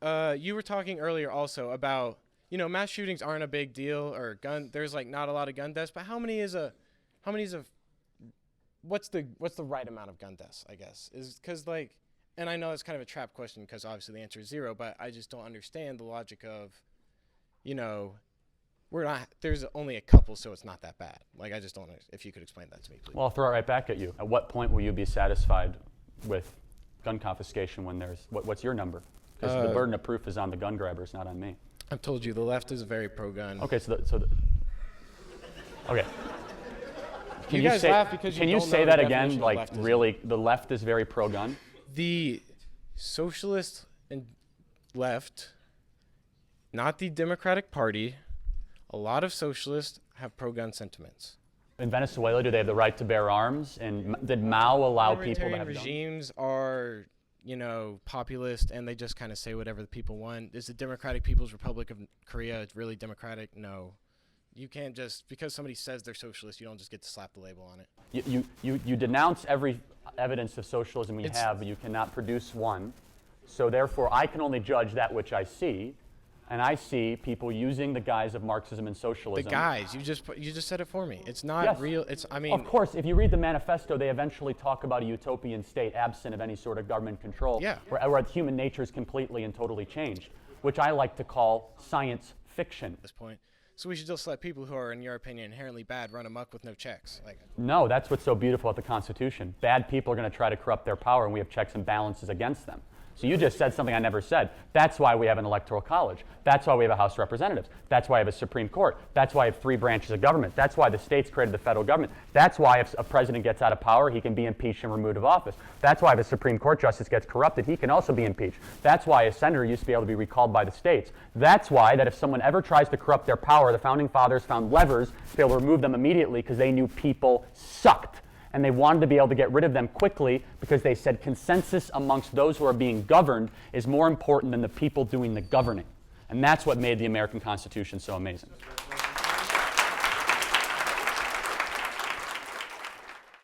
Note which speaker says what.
Speaker 1: guys, you were talking earlier also about, mass shootings aren't a big deal, or there's like not a lot of gun deaths, but what's the right amount of gun deaths, I guess, is because and I know it's kind of a trap question because obviously the answer is 0, but I just don't understand the logic of, there's only a couple, so it's not that bad. Like, I just don't know if you could explain that to me, please.
Speaker 2: Well, I'll throw it right back at you. At what point will you be satisfied with gun confiscation when what's your number? Because the burden of proof is on the gun grabbers, not on me.
Speaker 1: I've told you, the left is very pro-gun.
Speaker 2: Okay, okay.
Speaker 1: Can you laugh because you
Speaker 2: can you
Speaker 1: don't
Speaker 2: say
Speaker 1: know
Speaker 2: that
Speaker 1: the
Speaker 2: again?
Speaker 1: definition of
Speaker 2: Like,
Speaker 1: leftism.
Speaker 2: really, the left is very pro-gun?
Speaker 1: The socialist and left, not the Democratic Party, a lot of socialists have pro-gun sentiments.
Speaker 2: In Venezuela, do they have the right to bear arms? And did Mao allow people to have guns?
Speaker 1: Regimes are, populist, and they just kind of say whatever the people want. Is the Democratic People's Republic of Korea really democratic? No. You can't just, because somebody says they're socialist, you don't just get to slap the label on it.
Speaker 2: You denounce every evidence of socialism we have, but you cannot produce one. So therefore, I can only judge that which I see. And I see people using the guise of Marxism and socialism.
Speaker 1: The guise, you just said it for me. It's not real.
Speaker 2: Of course, if you read the manifesto, they eventually talk about a utopian state absent of any sort of government control, where human nature is completely and totally changed, which I like to call science fiction.
Speaker 1: At this point. So we should just let people who are, in your opinion, inherently bad run amok with no checks.
Speaker 2: No, that's what's so beautiful about the Constitution. Bad people are going to try to corrupt their power, and we have checks and balances against them. So you just said something I never said. That's why we have an electoral college. That's why we have a House of Representatives. That's why we have a Supreme Court. That's why we have 3 branches of government. That's why the states created the federal government. That's why if a president gets out of power, he can be impeached and removed of office. That's why if a Supreme Court justice gets corrupted, he can also be impeached. That's why a senator used to be able to be recalled by the states. That's why that if someone ever tries to corrupt their power, the Founding Fathers found levers to be able to remove them immediately because they knew people sucked. And they wanted to be able to get rid of them quickly because they said consensus amongst those who are being governed is more important than the people doing the governing. And that's what made the American Constitution so amazing.